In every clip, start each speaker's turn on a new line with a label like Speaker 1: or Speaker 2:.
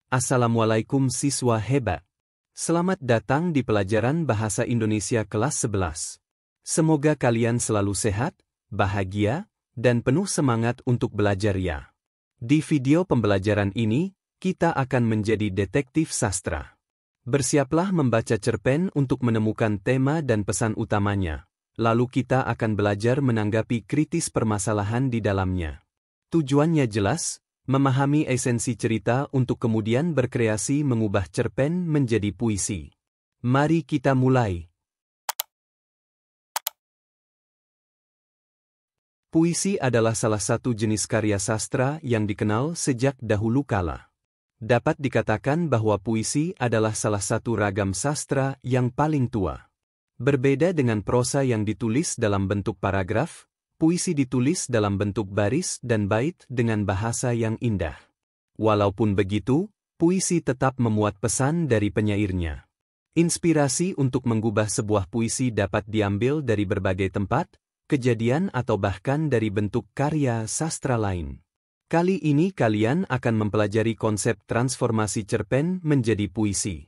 Speaker 1: Assalamualaikum siswa hebat. Selamat datang di pelajaran Bahasa Indonesia kelas 11. Semoga kalian selalu sehat, bahagia, dan penuh semangat untuk belajar ya. Di video pembelajaran ini, kita akan menjadi detektif sastra. Bersiaplah membaca cerpen untuk menemukan tema dan pesan utamanya. Lalu kita akan belajar menanggapi kritis permasalahan di dalamnya. Tujuannya jelas, memahami esensi cerita untuk kemudian berkreasi mengubah cerpen menjadi puisi. Mari kita mulai. Puisi adalah salah satu jenis karya sastra yang dikenal sejak dahulu kala. Dapat dikatakan bahwa puisi adalah salah satu ragam sastra yang paling tua. Berbeda dengan prosa yang ditulis dalam bentuk paragraf, puisi ditulis dalam bentuk baris dan bait dengan bahasa yang indah. Walaupun begitu, puisi tetap memuat pesan dari penyairnya. Inspirasi untuk mengubah sebuah puisi dapat diambil dari berbagai tempat, kejadian atau bahkan dari bentuk karya sastra lain. Kali ini kalian akan mempelajari konsep transformasi cerpen menjadi puisi.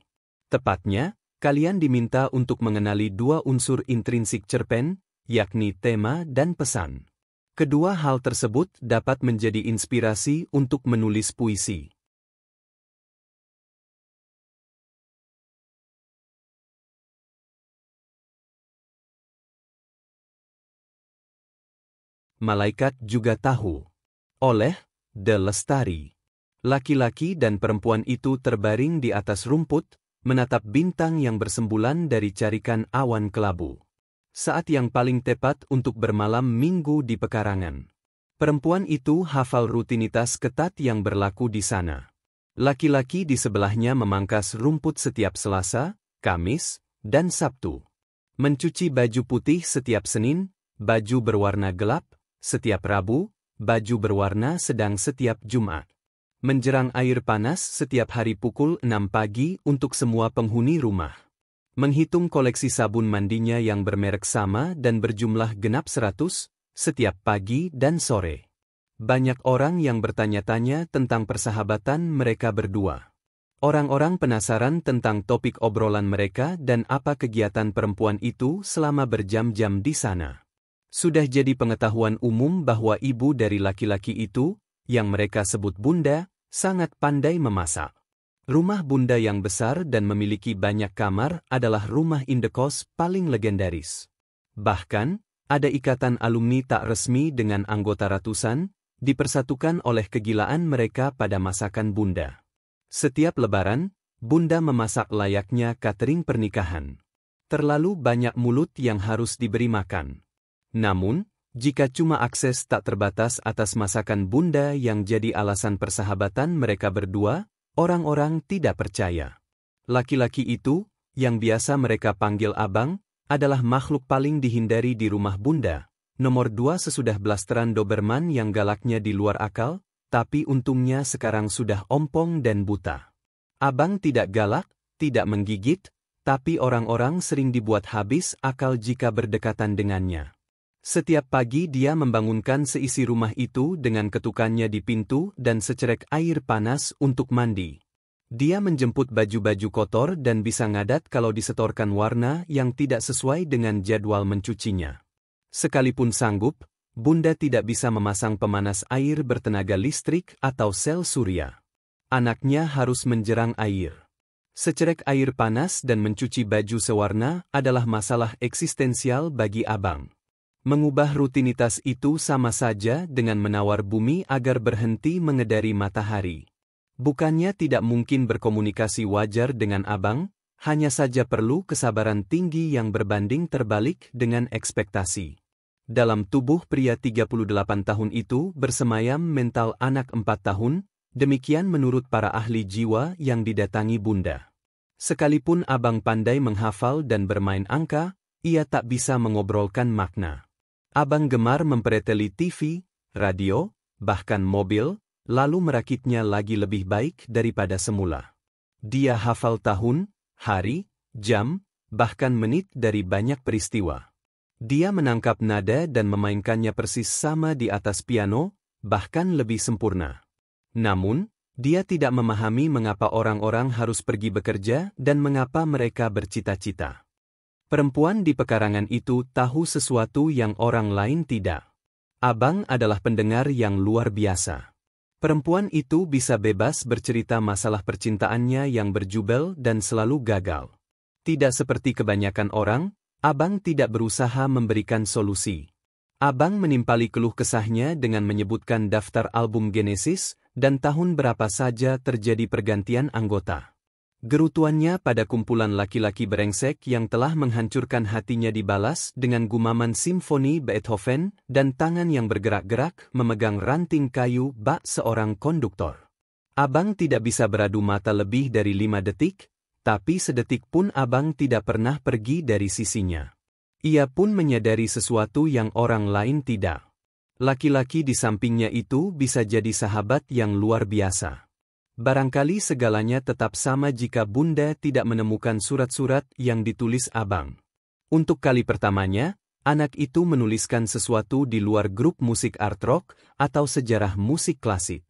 Speaker 1: Tepatnya, kalian diminta untuk mengenali dua unsur intrinsik cerpen, yakni tema dan pesan. Kedua hal tersebut dapat menjadi inspirasi untuk menulis puisi. Malaikat juga tahu. Oleh De Lestari. Laki-laki dan perempuan itu terbaring di atas rumput, menatap bintang yang bersembulan dari carikan awan kelabu. Saat yang paling tepat untuk bermalam minggu di pekarangan. Perempuan itu hafal rutinitas ketat yang berlaku di sana. Laki-laki di sebelahnya memangkas rumput setiap Selasa, Kamis, dan Sabtu. Mencuci baju putih setiap Senin, baju berwarna gelap, setiap Rabu, baju berwarna sedang setiap Jumat. Menjerang air panas setiap hari pukul 6 pagi untuk semua penghuni rumah. Menghitung koleksi sabun mandinya yang bermerek sama dan berjumlah genap 100, setiap pagi dan sore. Banyak orang yang bertanya-tanya tentang persahabatan mereka berdua. Orang-orang penasaran tentang topik obrolan mereka dan apa kegiatan perempuan itu selama berjam-jam di sana. Sudah jadi pengetahuan umum bahwa ibu dari laki-laki itu, yang mereka sebut bunda, sangat pandai memasak. Rumah bunda yang besar dan memiliki banyak kamar adalah rumah indekos paling legendaris. Bahkan, ada ikatan alumni tak resmi dengan anggota ratusan, dipersatukan oleh kegilaan mereka pada masakan bunda. Setiap lebaran, bunda memasak layaknya catering pernikahan. Terlalu banyak mulut yang harus diberi makan. Namun, jika cuma akses tak terbatas atas masakan bunda yang jadi alasan persahabatan mereka berdua, orang-orang tidak percaya. Laki-laki itu, yang biasa mereka panggil abang, adalah makhluk paling dihindari di rumah bunda. Nomor 2 sesudah blasteran Doberman yang galaknya di luar akal, tapi untungnya sekarang sudah ompong dan buta. Abang tidak galak, tidak menggigit, tapi orang-orang sering dibuat habis akal jika berdekatan dengannya. Setiap pagi dia membangunkan seisi rumah itu dengan ketukannya di pintu dan secerek air panas untuk mandi. Dia menjemput baju-baju kotor dan bisa ngadat kalau disetorkan warna yang tidak sesuai dengan jadwal mencucinya. Sekalipun sanggup, bunda tidak bisa memasang pemanas air bertenaga listrik atau sel surya. Anaknya harus menjerang air. Secerek air panas dan mencuci baju sewarna adalah masalah eksistensial bagi abang. Mengubah rutinitas itu sama saja dengan menawar bumi agar berhenti mengedari matahari. Bukannya tidak mungkin berkomunikasi wajar dengan abang, hanya saja perlu kesabaran tinggi yang berbanding terbalik dengan ekspektasi. Dalam tubuh pria 38 tahun itu bersemayam mental anak 4 tahun, demikian menurut para ahli jiwa yang didatangi bunda. Sekalipun abang pandai menghafal dan bermain angka, ia tak bisa mengobrolkan makna. Abang gemar mempreteli TV, radio, bahkan mobil, lalu merakitnya lagi lebih baik daripada semula. Dia hafal tahun, hari, jam, bahkan menit dari banyak peristiwa. Dia menangkap nada dan memainkannya persis sama di atas piano, bahkan lebih sempurna. Namun, Dia tidak memahami mengapa orang-orang harus pergi bekerja dan mengapa mereka bercita-cita. Perempuan di pekarangan itu tahu sesuatu yang orang lain tidak. Abang adalah pendengar yang luar biasa. Perempuan itu bisa bebas bercerita masalah percintaannya yang berjubel dan selalu gagal. Tidak seperti kebanyakan orang, Abang tidak berusaha memberikan solusi. Abang menimpali keluh kesahnya dengan menyebutkan daftar album Genesis dan tahun berapa saja terjadi pergantian anggota. Gerutuannya pada kumpulan laki-laki brengsek yang telah menghancurkan hatinya dibalas dengan gumaman simfoni Beethoven dan tangan yang bergerak-gerak memegang ranting kayu bak seorang konduktor. Abang tidak bisa beradu mata lebih dari 5 detik, tapi sedetik pun Abang tidak pernah pergi dari sisinya. Ia pun menyadari sesuatu yang orang lain tidak. Laki-laki di sampingnya itu bisa jadi sahabat yang luar biasa. Barangkali segalanya tetap sama jika Bunda tidak menemukan surat-surat yang ditulis Abang. Untuk kali pertamanya, anak itu menuliskan sesuatu di luar grup musik art rock atau sejarah musik klasik.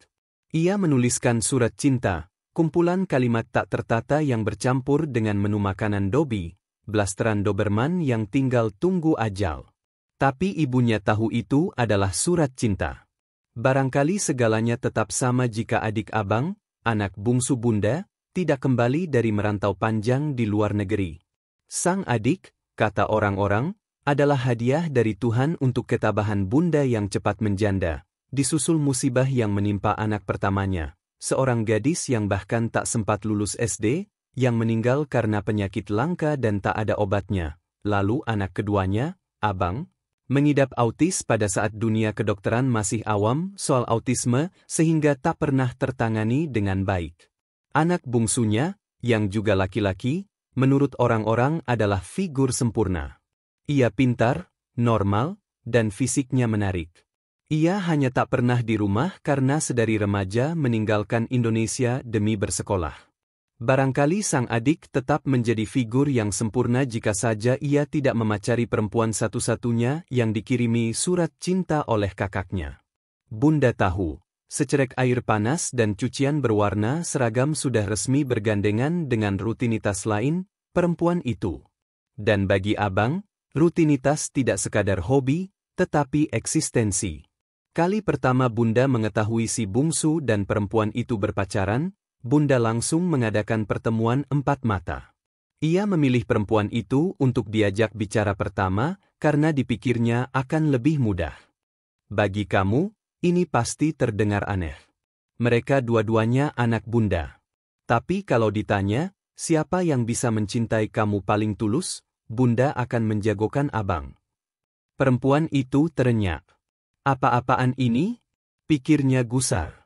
Speaker 1: Ia menuliskan surat cinta, kumpulan kalimat tak tertata yang bercampur dengan menu makanan Dobby, blasteran Doberman yang tinggal tunggu ajal. Tapi ibunya tahu itu adalah surat cinta. Barangkali segalanya tetap sama jika adik Abang, anak bungsu Bunda, tidak kembali dari merantau panjang di luar negeri. Sang adik, kata orang-orang, adalah hadiah dari Tuhan untuk ketabahan Bunda yang cepat menjanda, disusul musibah yang menimpa anak pertamanya, seorang gadis yang bahkan tak sempat lulus SD, yang meninggal karena penyakit langka dan tak ada obatnya. Lalu anak keduanya, Abang, mengidap autis pada saat dunia kedokteran masih awam soal autisme sehingga tak pernah tertangani dengan baik. Anak bungsunya, yang juga laki-laki, menurut orang-orang adalah figur sempurna. Ia pintar, normal, dan fisiknya menarik. Ia hanya tak pernah di rumah karena sedari remaja meninggalkan Indonesia demi bersekolah. Barangkali sang adik tetap menjadi figur yang sempurna jika saja ia tidak memacari perempuan satu-satunya yang dikirimi surat cinta oleh kakaknya. Bunda tahu, secerek air panas dan cucian berwarna seragam sudah resmi bergandengan dengan rutinitas lain, perempuan itu. Dan bagi Abang, rutinitas tidak sekadar hobi, tetapi eksistensi. Kali pertama Bunda mengetahui si bungsu dan perempuan itu berpacaran, Bunda langsung mengadakan pertemuan 4 mata. Ia memilih perempuan itu untuk diajak bicara pertama karena dipikirnya akan lebih mudah. Bagi kamu, ini pasti terdengar aneh. Mereka dua-duanya anak Bunda. Tapi kalau ditanya, siapa yang bisa mencintai kamu paling tulus, Bunda akan menjagokan Abang. Perempuan itu terenyak. Apa-apaan ini? Pikirnya gusar.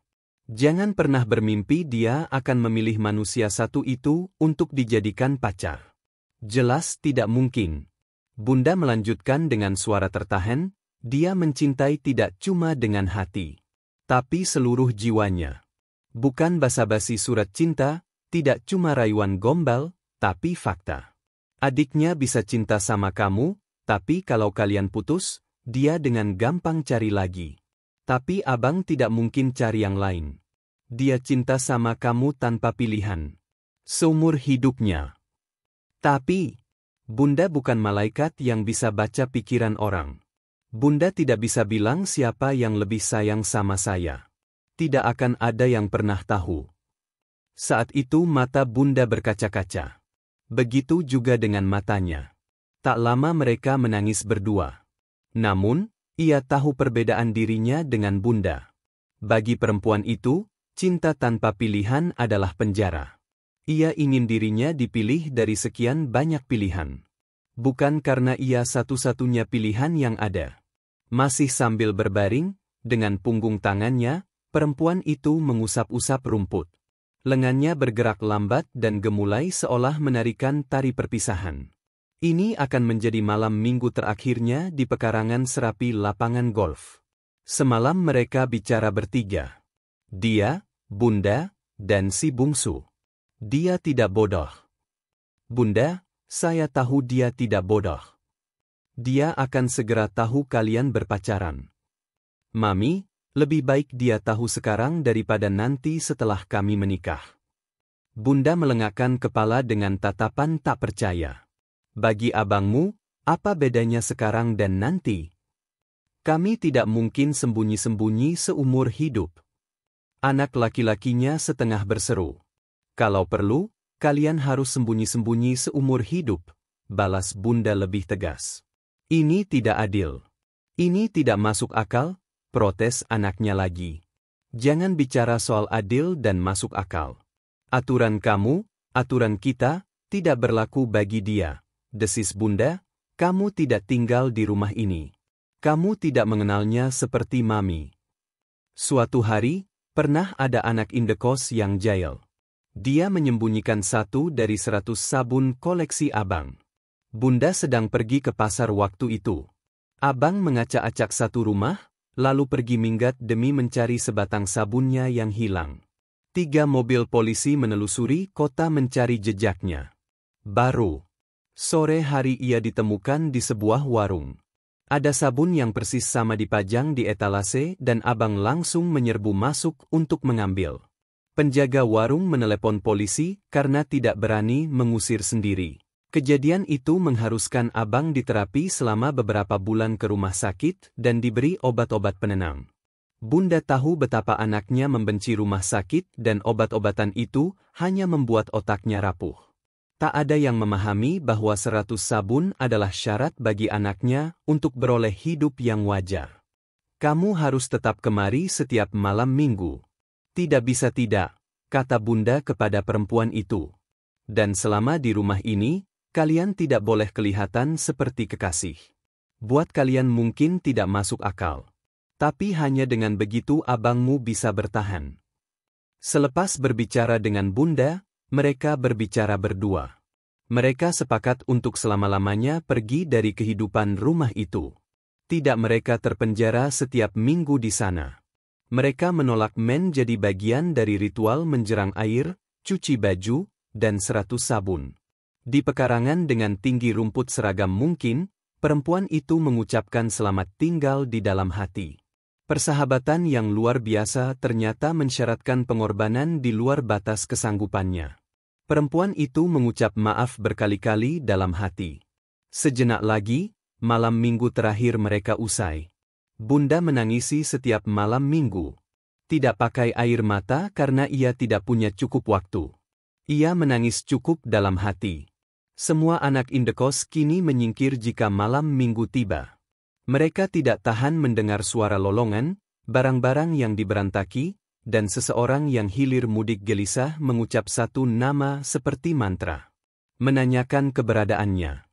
Speaker 1: Jangan pernah bermimpi dia akan memilih manusia satu itu untuk dijadikan pacar. Jelas tidak mungkin. Bunda melanjutkan dengan suara tertahan, dia mencintai tidak cuma dengan hati, tapi seluruh jiwanya. Bukan basa-basi surat cinta, tidak cuma rayuan gombal, tapi fakta. Adiknya bisa cinta sama kamu, tapi kalau kalian putus, dia dengan gampang cari lagi. Tapi Abang tidak mungkin cari yang lain. Dia cinta sama kamu tanpa pilihan. Seumur hidupnya. Tapi, Bunda bukan malaikat yang bisa baca pikiran orang. Bunda tidak bisa bilang siapa yang lebih sayang sama saya. Tidak akan ada yang pernah tahu. Saat itu mata Bunda berkaca-kaca. Begitu juga dengan matanya. Tak lama mereka menangis berdua. Namun, ia tahu perbedaan dirinya dengan Bunda. Bagi perempuan itu, cinta tanpa pilihan adalah penjara. Ia ingin dirinya dipilih dari sekian banyak pilihan. Bukan karena ia satu-satunya pilihan yang ada. Masih sambil berbaring, dengan punggung tangannya, perempuan itu mengusap-usap rumput. Lengannya bergerak lambat dan gemulai seolah menarikan tari perpisahan. Ini akan menjadi malam minggu terakhirnya di pekarangan serapi lapangan golf. Semalam mereka bicara bertiga. Dia, Bunda, dan si bungsu. Dia tidak bodoh. Bunda, saya tahu dia tidak bodoh. Dia akan segera tahu kalian berpacaran. Mami, Lebih baik dia tahu sekarang daripada nanti setelah kami menikah. Bunda melengakkan kepala dengan tatapan tak percaya. Bagi abangmu, apa bedanya sekarang dan nanti? Kami tidak mungkin sembunyi-sembunyi seumur hidup. Anak laki-lakinya setengah berseru. Kalau perlu, kalian harus sembunyi-sembunyi seumur hidup, balas Bunda lebih tegas. Ini tidak adil. Ini tidak masuk akal, protes anaknya lagi. Jangan bicara soal adil dan masuk akal. Aturan kamu, aturan kita, tidak berlaku bagi dia, desis Bunda. Kamu tidak tinggal di rumah ini. Kamu tidak mengenalnya seperti Mami. Suatu hari, pernah ada anak indekos yang jahil. Dia menyembunyikan 1 dari 100 sabun koleksi abang. Bunda sedang pergi ke pasar waktu itu. Abang mengacak-acak satu rumah, lalu pergi minggat demi mencari sebatang sabunnya yang hilang. 3 mobil polisi menelusuri kota mencari jejaknya. Baru sore hari ia ditemukan di sebuah warung. Ada sabun yang persis sama dipajang di etalase dan abang langsung menyerbu masuk untuk mengambil. Penjaga warung menelepon polisi karena tidak berani mengusir sendiri. Kejadian itu mengharuskan abang diterapi selama beberapa bulan ke rumah sakit dan diberi obat-obat penenang. Bunda tahu betapa anaknya membenci rumah sakit dan obat-obatan itu hanya membuat otaknya rapuh. Tak ada yang memahami bahwa 100 sabun adalah syarat bagi anaknya untuk beroleh hidup yang wajar. Kamu harus tetap kemari setiap malam minggu. Tidak bisa tidak, kata Bunda kepada perempuan itu. Dan selama di rumah ini, kalian tidak boleh kelihatan seperti kekasih. Buat kalian mungkin tidak masuk akal. Tapi hanya dengan begitu abangmu bisa bertahan. Selepas berbicara dengan Bunda, mereka berbicara berdua. Mereka sepakat untuk selama-lamanya pergi dari kehidupan rumah itu. Tidak mereka terpenjara setiap minggu di sana. Mereka menolak menjadi bagian dari ritual menjerang air, cuci baju, dan 100 sabun. Di pekarangan dengan tinggi rumput seragam mungkin, perempuan itu mengucapkan selamat tinggal di dalam hati. Persahabatan yang luar biasa ternyata mensyaratkan pengorbanan di luar batas kesanggupannya. Perempuan itu mengucap maaf berkali-kali dalam hati. Sejenak lagi, malam minggu terakhir mereka usai. Bunda menangisi setiap malam minggu. Tidak pakai air mata karena ia tidak punya cukup waktu. Ia menangis cukup dalam hati. Semua anak indekos kini menyingkir jika malam minggu tiba. Mereka tidak tahan mendengar suara lolongan, barang-barang yang diberantaki, dan seseorang yang hilir mudik gelisah mengucap satu nama seperti mantra. Menanyakan keberadaannya.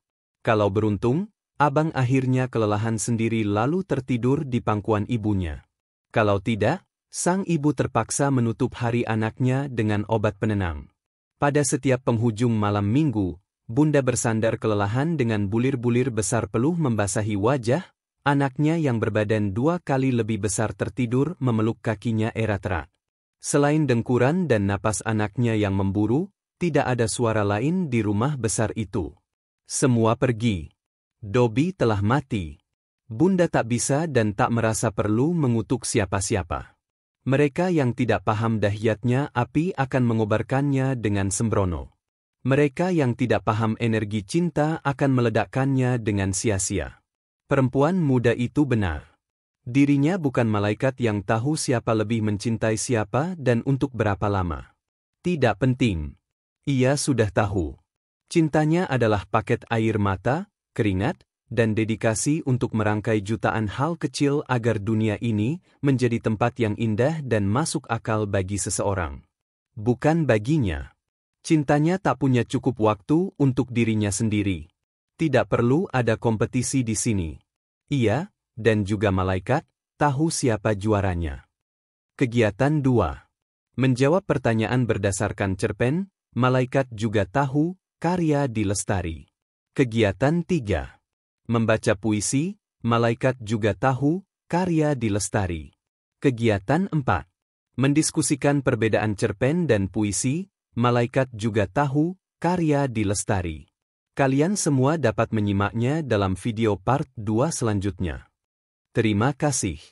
Speaker 1: Kalau beruntung, abang akhirnya kelelahan sendiri lalu tertidur di pangkuan ibunya. Kalau tidak, sang ibu terpaksa menutup hari anaknya dengan obat penenang. Pada setiap penghujung malam minggu, Bunda bersandar kelelahan dengan bulir-bulir besar peluh membasahi wajah. Anaknya yang berbadan 2 kali lebih besar tertidur memeluk kakinya erat-erat. Selain dengkuran dan napas anaknya yang memburu, tidak ada suara lain di rumah besar itu. Semua pergi. Dobi telah mati. Bunda tak bisa dan tak merasa perlu mengutuk siapa-siapa. Mereka yang tidak paham dahsyatnya api akan mengobarkannya dengan sembrono. Mereka yang tidak paham energi cinta akan meledakkannya dengan sia-sia. Perempuan muda itu benar. Dirinya bukan malaikat yang tahu siapa lebih mencintai siapa dan untuk berapa lama. Tidak penting. Ia sudah tahu. Cintanya adalah paket air mata, keringat, dan dedikasi untuk merangkai jutaan hal kecil agar dunia ini menjadi tempat yang indah dan masuk akal bagi seseorang. Bukan baginya. Cintanya tak punya cukup waktu untuk dirinya sendiri. Tidak perlu ada kompetisi di sini. Ia, dan juga malaikat, tahu siapa juaranya. Kegiatan 2. Menjawab pertanyaan berdasarkan cerpen, malaikat juga tahu, karya di Lestari. Kegiatan 3. Membaca puisi, malaikat juga tahu, karya di Lestari. Kegiatan 4. Mendiskusikan perbedaan cerpen dan puisi, malaikat juga tahu, karya di Lestari. Kalian semua dapat menyimaknya dalam video part 2 selanjutnya. Terima kasih.